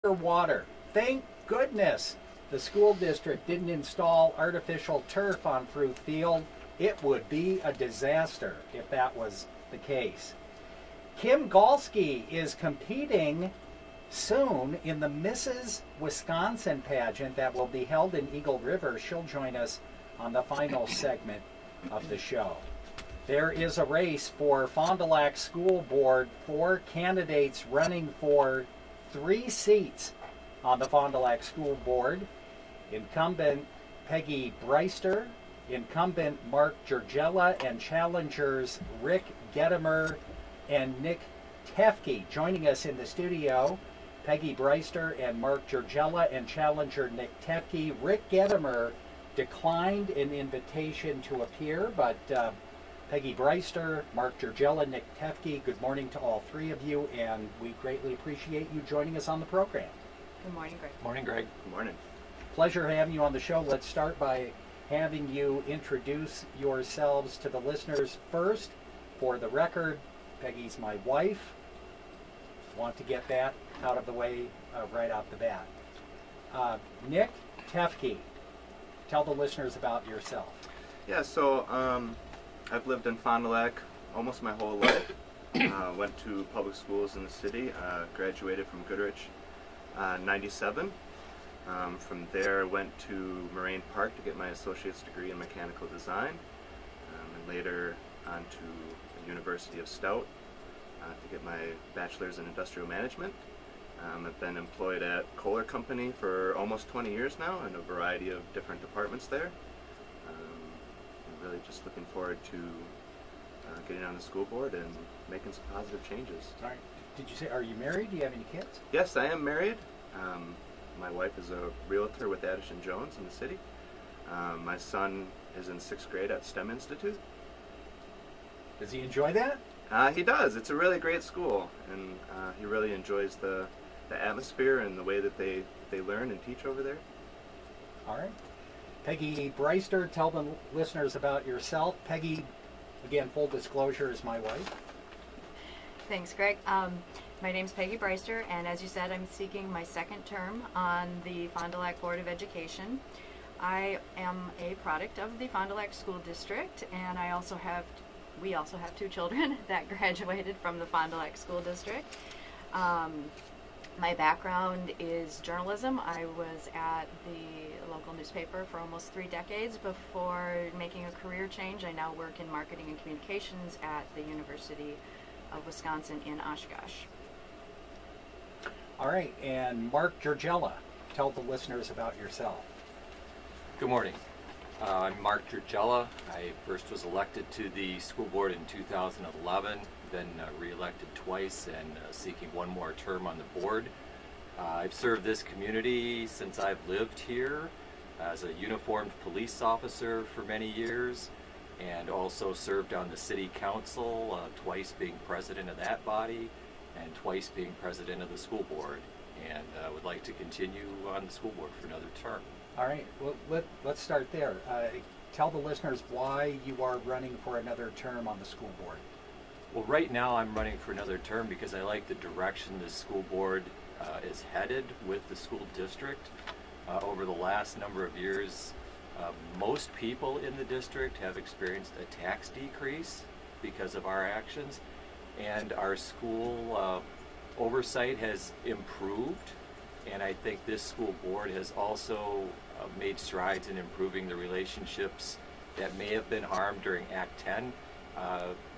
Water. Thank goodness the school district didn't install artificial turf on Fruit Field. It would be a disaster if that was the case. Kim Galski is competing soon in the Mrs. Wisconsin pageant that will be held in Eagle River. She'll join us on the final segment of the show. There is a race for Fond du Lac School Board, 4 candidates running for 3 seats on the Fond du Lac School Board. Incumbent Peggy Breister, incumbent Mark Georgella, and challengers Rick Gedimer and Nick Tefke. Joining us in the studio, Peggy Breister and Mark Georgella, and challenger Nick Tefke. Rick Gedimer declined an invitation to appear, but Peggy Breister, Mark Georgella, Nick Tefke, good morning to all 3 of you, and we greatly appreciate you joining us on the program. Good morning, Greg. Morning, Greg. Good morning. Pleasure having you on the show. Let's start by having you introduce yourselves to the listeners. First, for the record, Peggy's my wife. Want to get that out of the way right off the bat. Nick Tefke, tell the listeners about yourself. Yeah, so I've lived in Fond du Lac almost my whole life. Went to public schools in the city, graduated from Goodrich in 97. From there, went to Moraine Park to get my associate's degree in mechanical design, and later on to the University of Stout to get my bachelor's in industrial management. I've been employed at Kohler Company for almost 20 years now in a variety of different departments there. I'm really just looking forward to getting on the school board and making some positive changes. All right. Did you say, are you married? Do you have any kids? Yes, I am married. My wife is a realtor with Addison Jones in the city. My son is in 6th grade at STEM Institute. Does he enjoy that? He does. It's a really great school, and he really enjoys the atmosphere and the way that they learn and teach over there. All right. Peggy Breister, tell the listeners about yourself. Peggy, again, full disclosure, is my wife. Thanks, Greg. My name's Peggy Breister, and as you said, I'm seeking my 2nd term on the Fond du Lac Board of Education. I am a product of the Fond du Lac School District, and we also have 2 children that graduated from the Fond du Lac School District. My background is journalism. I was at the local newspaper for almost 3 decades before making a career change. I now work in marketing and communications at the University of Wisconsin in Oshkosh. All right, and Mark Georgella, tell the listeners about yourself. Good morning. I'm Mark Georgella. I first was elected to the school board in 2011, been re-elected twice and seeking 1 more term on the board. I've served this community since I've lived here as a uniformed police officer for many years, and also served on the city council, twice being president of that body and twice being president of the school board, and would like to continue on the school board for another term. All right, well, let's start there. Tell the listeners why you are running for another term on the school board. Well, right now I'm running for another term because I like the direction the school board is headed with the school district. Over the last number of years, most people in the district have experienced a tax decrease because of our actions, and our school oversight has improved, and I think this school board has also made strides in improving the relationships that may have been harmed during Act 10,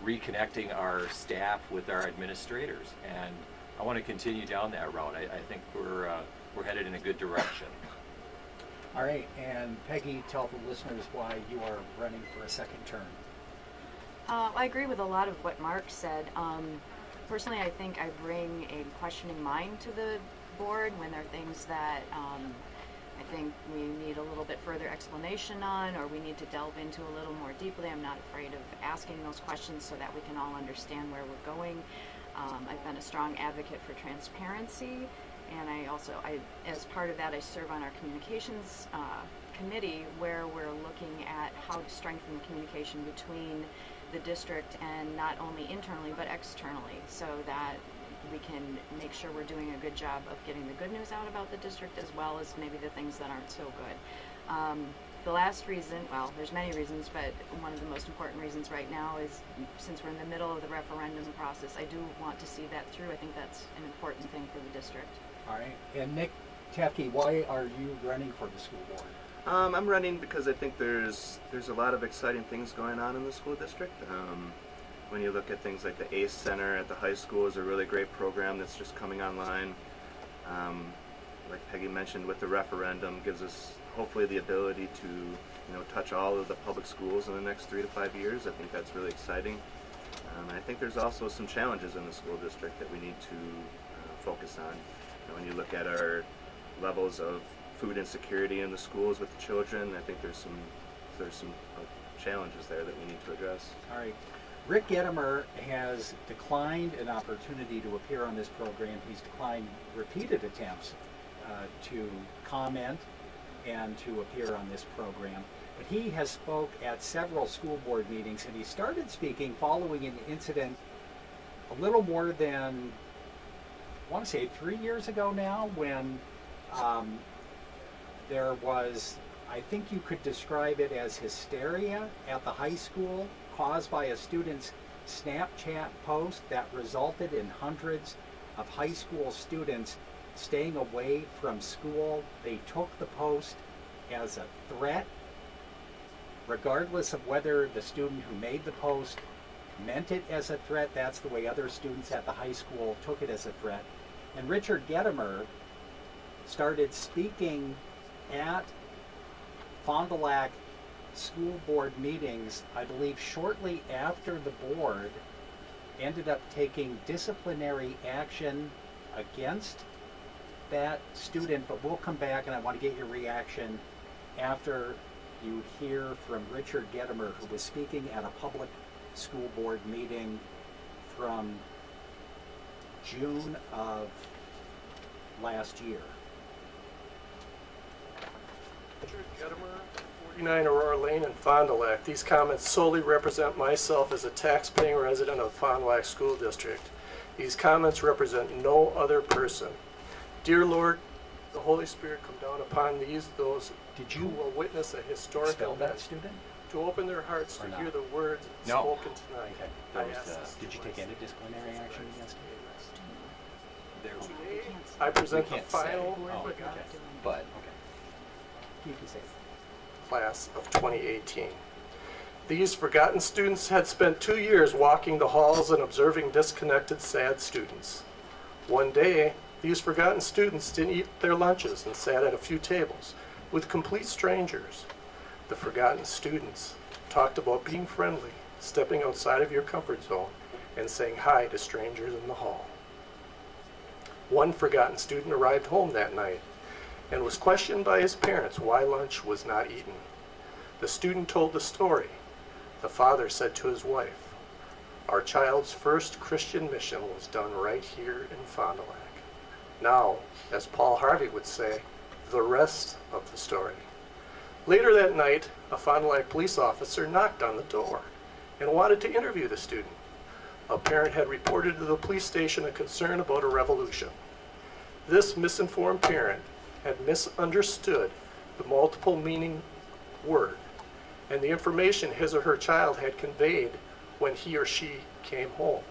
reconnecting our staff with our administrators, and I want to continue down that route. I think we're headed in a good direction. All right, and Peggy, tell the listeners why you are running for a 2nd term. I agree with a lot of what Mark said. Personally, I think I bring a questioning mind to the board when there are things that I think we need a little bit further explanation on, or we need to delve into a little more deeply. I'm not afraid of asking those questions so that we can all understand where we're going. I've been a strong advocate for transparency, and as part of that, I serve on our communications committee, where we're looking at how to strengthen the communication between the district and not only internally but externally, so that we can make sure we're doing a good job of getting the good news out about the district as well as maybe the things that aren't so good. The last reason, well, there's many reasons, but one of the most important reasons right now is since we're in the middle of the referendum process, I do want to see that through. I think that's an important thing for the district. All right. And Nick Tefke, why are you running for the school board? I'm running because I think there's a lot of exciting things going on in the school district. When you look at things like the ACE Center at the high school is a really great program that's just coming online. Like Peggy mentioned, with the referendum, gives us hopefully the ability to touch all of the public schools in the next 3 to 5 years. I think that's really exciting. And I think there's also some challenges in the school district that we need to focus on. When you look at our levels of food insecurity in the schools with the children, I think there's some challenges there that we need to address. All right. Rick Gedimer has declined an opportunity to appear on this program. He's declined repeated attempts to comment and to appear on this program. But he has spoke at several school board meetings, and he started speaking following an incident a little more than, I want to say 3 years ago now, when there was, I think you could describe it as hysteria at the high school caused by a student's Snapchat post that resulted in hundreds of high school students staying away from school. They took the post as a threat, regardless of whether the student who made the post meant it as a threat. That's the way other students at the high school took it as a threat. And Richard Gedimer started speaking at Fond du Lac school board meetings, I believe shortly after the board ended up taking disciplinary action against that student. But we'll come back, and I want to get your reaction after you hear from Richard Gedimer, who was speaking at a public school board meeting from June of last year. Richard Gedimer, 49 Aurora Lane in Fond du Lac. These comments solely represent myself as a tax-paying resident of Fond du Lac School District. These comments represent no other person. Dear Lord, the Holy Spirit come down upon those Did who you will witness a historic expel that event, student? to open their hearts Or to not? hear the words No. spoken tonight. Okay. I That ask was, this Did you take any disciplinary action against him? there, Today, I present the can't say. final Oh, okay. but Okay. You can say it. class of 2018. These forgotten students had spent 2 years walking the halls and observing disconnected, sad students. One day, these forgotten students didn't eat their lunches and sat at a few tables with complete strangers. The forgotten students talked about being friendly, stepping outside of your comfort zone, and saying hi to strangers in the hall. One forgotten student arrived home that night and was questioned by his parents why lunch was not eaten. The student told the story. The father said to his wife, "Our child's first Christian mission was done right here in Fond du Lac." Now, as Paul Harvey would say, the rest of the story. Later that night, a Fond du Lac police officer knocked on the door and wanted to interview the student. A parent had reported to the police station a concern about a revolution. This misinformed parent had misunderstood the multiple meaning word and the information his or her child had conveyed when he or she came home.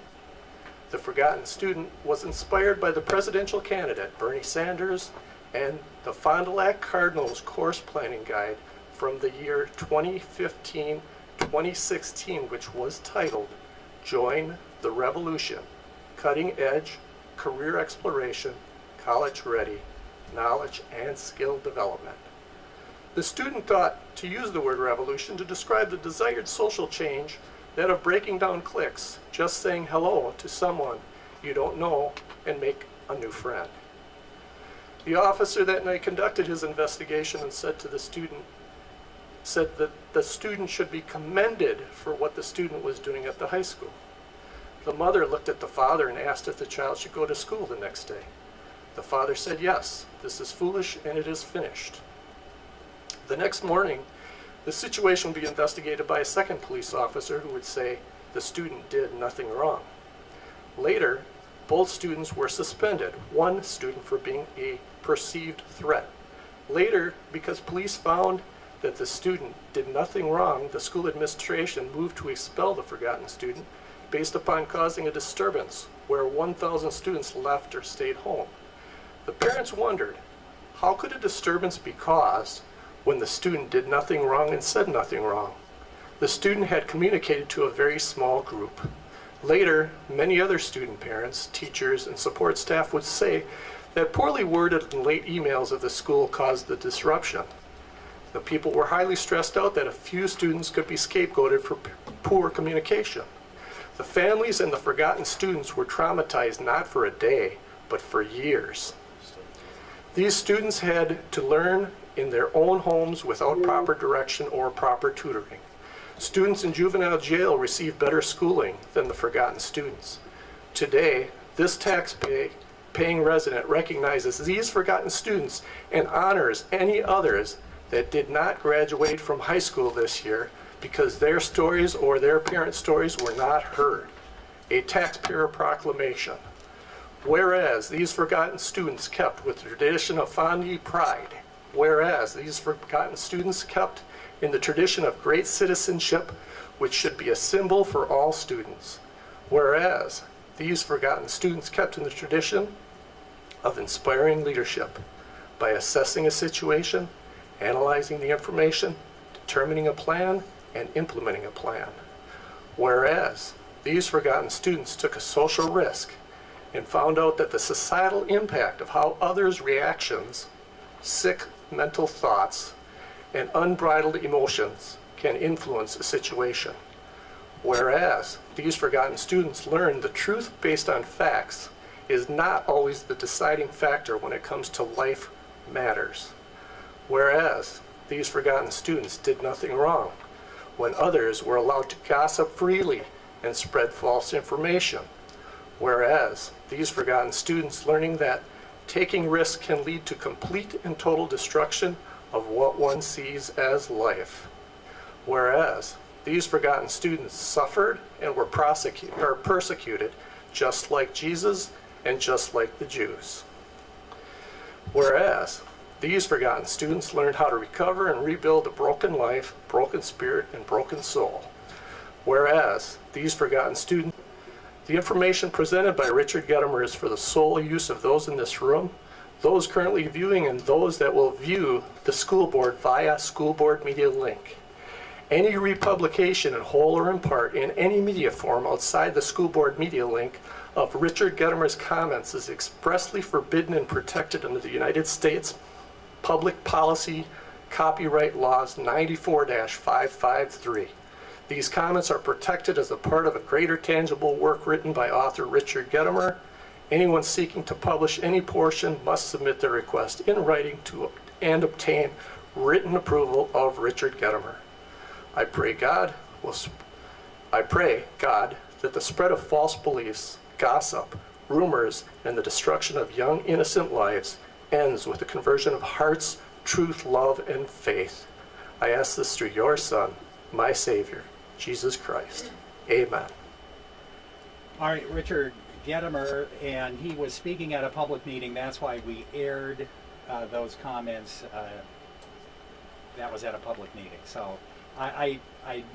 The forgotten student was inspired by the presidential candidate Bernie Sanders and the Fond du Lac Cardinals course planning guide from the year 2015-2016, which was titled Join the Revolution, Cutting Edge, Career Exploration, College Ready, Knowledge and Skill Development. The student thought to use the word revolution to describe the desired social change, that of breaking down cliques, just saying hello to someone you don't know and make a new friend. The officer that night conducted his investigation and said that the student should be commended for what the student was doing at the high school. The mother looked at the father and asked if the child should go to school the next day. The father said, "Yes, this is foolish and it is finished." The next morning, the situation would be investigated by a second police officer who would say the student did nothing wrong. Later, Both students were suspended, one student for being a perceived threat. Later, because police found that the student did nothing wrong, the school administration moved to expel the forgotten student based upon causing a disturbance where 1,000 students left or stayed home. The parents wondered, how could a disturbance be caused when the student did nothing wrong and said nothing wrong? The student had communicated to a very small group. Later, many other student parents, teachers, and support staff would say that poorly worded and late emails of the school caused the disruption. The people were highly stressed out that a few students could be scapegoated for poor communication. The families and the forgotten students were traumatized not for a day, but for years. These students had to learn in their own homes without proper direction or proper tutoring. Students in juvenile jail receive better schooling than the forgotten students. Today, this tax-paying resident recognizes these forgotten students and honors any others that did not graduate from high school this year because their stories or their parents' stories were not heard. A taxpayer proclamation. Whereas these forgotten students kept with the tradition of fondly pride. Whereas these forgotten students kept in the tradition of great citizenship, which should be a symbol for all students. Whereas these forgotten students kept in the tradition of inspiring leadership by assessing a situation, analyzing the information, determining a plan, and implementing a plan. Whereas these forgotten students took a social risk and found out that the societal impact of how others' reactions, sick mental thoughts, and unbridled emotions can influence a situation. Whereas these forgotten students learned the truth based on facts is not always the deciding factor when it comes to life matters. Whereas these forgotten students did nothing wrong when others were allowed to gossip freely and spread false information. Whereas these forgotten students learning that taking risks can lead to complete and total destruction of what one sees as life. Whereas these forgotten students suffered and were persecuted just like Jesus and just like the Jews. Whereas these forgotten students learned how to recover and rebuild a broken life, broken spirit, and broken soul. Whereas these forgotten students, the information presented by Richard Gedimer is for the sole use of those in this room, those currently viewing, and those that will view the school board via school board media link. Any republication in whole or in part in any media form outside the school board media link of Richard Gedimer's comments is expressly forbidden and protected under the United States Public Policy Copyright Laws 94-553. These comments are protected as a part of a greater tangible work written by author Richard Gedimer. Anyone seeking to publish any portion must submit their request in writing to and obtain written approval of Richard Gedimer. I pray God that the spread of false beliefs, gossip, rumors, and the destruction of young innocent lives ends with the conversion of hearts, truth, love, and faith. I ask this through your Son, my Savior, Jesus Christ. Amen. All right, Richard Gedimer, and he was speaking at a public meeting. That's why we aired those comments. That was at a public meeting. So I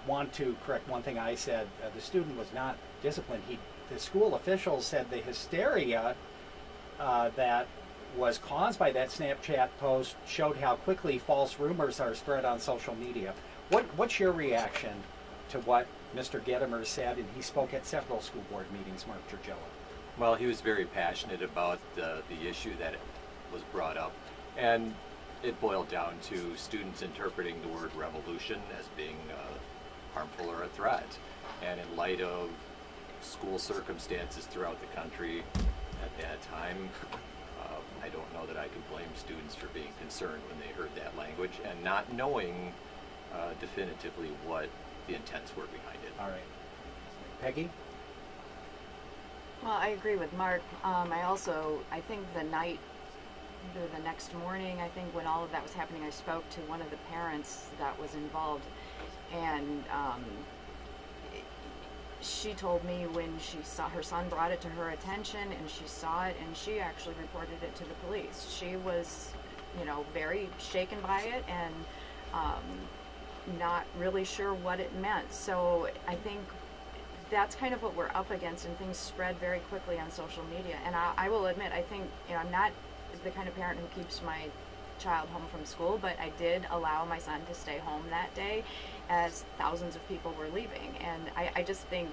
want to correct one thing I said. The student was not disciplined. The school officials said the hysteria that was caused by that Snapchat post showed how quickly false rumors are spread on social media. What's your reaction to what Mr. Gedimer said? And he spoke at several school board meetings, Mark Turgello. Well, he was very passionate about the issue that was brought up, and it boiled down to students interpreting the word revolution as being harmful or a threat. And in light of school circumstances throughout the country at that time, I don't know that I could blame students for being concerned when they heard that language and not knowing definitively what the intents were behind it. All right. Peggy? Well, I agree with Mark. I think the next morning, I think when all of that was happening, I spoke to one of the parents that was involved, and she told me when she saw her son brought it to her attention and she saw it and she actually reported it to the police. She was, very shaken by it and not really sure what it meant. So I think that's kind of what we're up against, and things spread very quickly on social media. And I will admit, I think, I'm not the kind of parent who keeps my child home from school, but I did allow my son to stay home that day as thousands of people were leaving. And I just think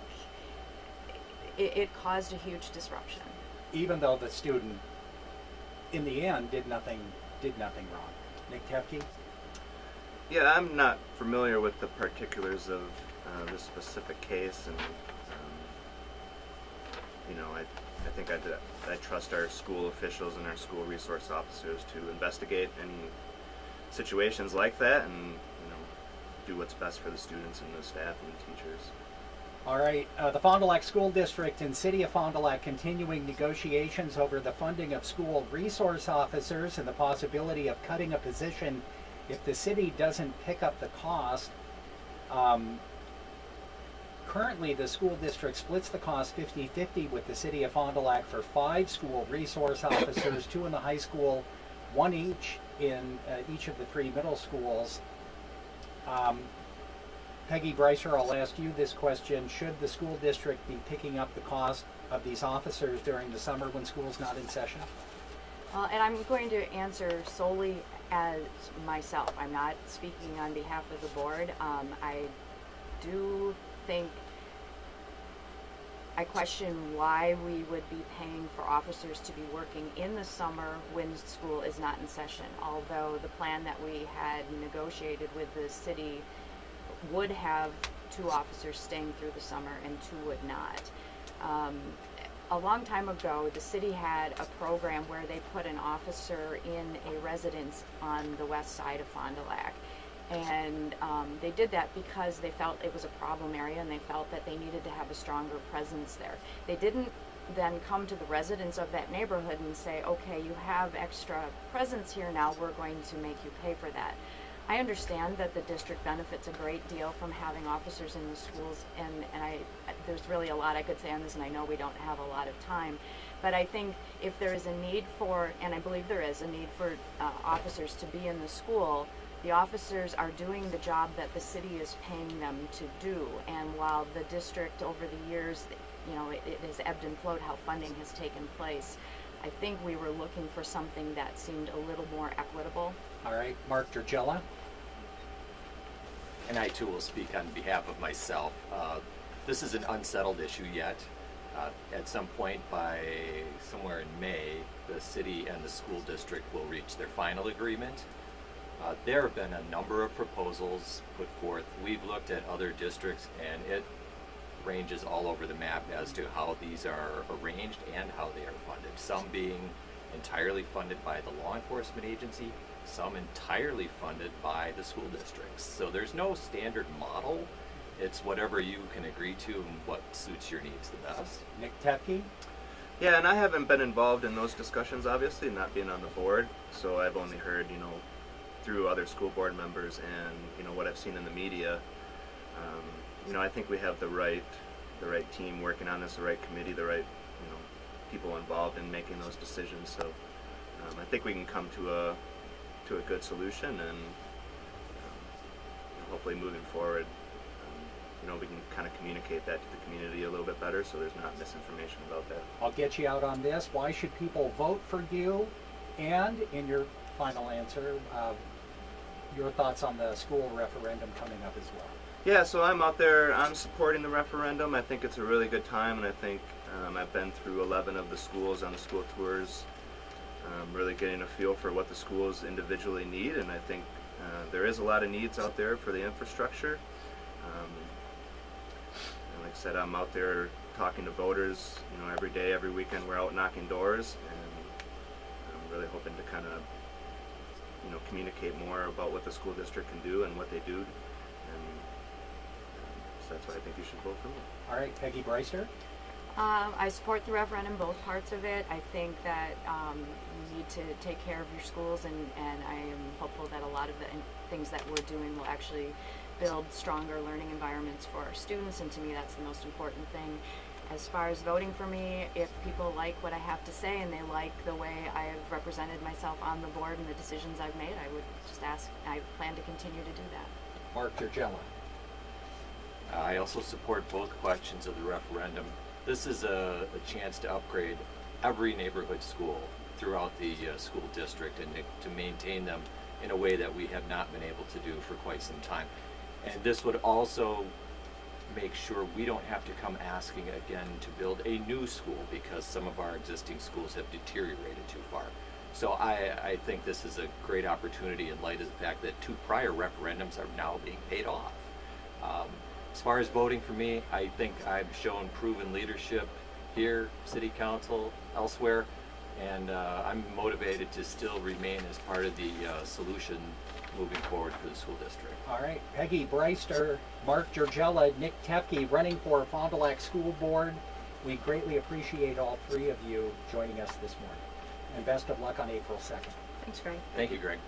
it caused a huge disruption. Even though the student, in the end, did nothing wrong. Nick Tefke? Yeah, I'm not familiar with the particulars of this specific case, and I think I trust our school officials and our school resource officers to investigate any situations like that, and do what's best for the students and the staff and the teachers. All right, the Fond du Lac School District and City of Fond du Lac continuing negotiations over the funding of school resource officers and the possibility of cutting a position if the city doesn't pick up the cost. Currently, the school district splits the cost 50-50 with the City of Fond du Lac for 5 school resource officers, 2 in the high school, 1 each in each of the 3 middle schools. Peggy Breiser, I'll ask you this question. Should the school district be picking up the cost of these officers during the summer when school's not in session? And I'm going to answer solely as myself. I'm not speaking on behalf of the board. I do think, I question why we would be paying for officers to be working in the summer when school is not in session, although the plan that we had negotiated with the city would have 2 officers staying through the summer and 2 would not. A long time ago, the city had a program where they put an officer in a residence on the west side of Fond du Lac. And they did that because they felt it was a problem area and they felt that they needed to have a stronger presence there. They didn't then come to the residents of that neighborhood and say, okay, you have extra presence here now, we're going to make you pay for that. I understand that the district benefits a great deal from having officers in the schools, and there's really a lot I could say on this, and I know we don't have a lot of time, but I think if there is a need for, and I believe there is a need for officers to be in the school, the officers are doing the job that the city is paying them to do. And while the district over the years, it has ebbed and flowed how funding has taken place, I think we were looking for something that seemed a little more equitable. All right, Mark Dragella. And I too will speak on behalf of myself. This is an unsettled issue yet. At some point by somewhere in May, the city and the school district will reach their final agreement. There have been a number of proposals put forth. We've looked at other districts and it ranges all over the map as to how these are arranged and how they are funded. Some being entirely funded by the law enforcement agency, some entirely funded by the school districts. So there's no standard model. It's whatever you can agree to and what suits your needs the best. Nick Tefke? Yeah, and I haven't been involved in those discussions, obviously, not being on the board. So I've only heard, through other school board members and, what I've seen in the media. I think we have the right team working on this, the right committee, the right, people involved in making those decisions. So I think we can come to a good solution, and hopefully moving forward, we can kind of communicate that to the community a little bit better, so there's not misinformation about that. I'll get you out on this. Why should people vote for you? And in your final answer, your thoughts on the school referendum coming up as well. Yeah, so I'm out there, I'm supporting the referendum. I think it's a really good time, and I think I've been through 11 of the schools on the school tours, really getting a feel for what the schools individually need, and I think there is a lot of needs out there for the infrastructure. And like I said, I'm out there talking to voters, every day, every weekend we're out knocking doors, and I'm really hoping to kind of, communicate more about what the school district can do and what they do. So that's why I think you should vote for me. All right, Peggy Breister. I support the referendum, both parts of it. I think that you need to take care of your schools, and I am hopeful that a lot of the things that we're doing will actually build stronger learning environments for our students, and to me that's the most important thing. As far as voting for me, if people like what I have to say and they like the way I have represented myself on the board and the decisions I've made, I would just ask, I plan to continue to do that. Mark Georgella. I also support both questions of the referendum. This is a chance to upgrade every neighborhood school throughout the school district and to maintain them in a way that we have not been able to do for quite some time. And this would also make sure we don't have to come asking again to build a new school because some of our existing schools have deteriorated too far. So I think this is a great opportunity in light of the fact that 2 prior referendums are now being paid off. As far as voting for me, I think I've shown proven leadership here, City Council, elsewhere, and I'm motivated to still remain as part of the solution moving forward for the school district. All right, Peggy Breister, Mark Georgella, Nick Tefke running for Fond du Lac School Board. We greatly appreciate all 3 of you joining us this morning. And best of luck on April 2nd. Thanks, Greg. Thank you, Greg.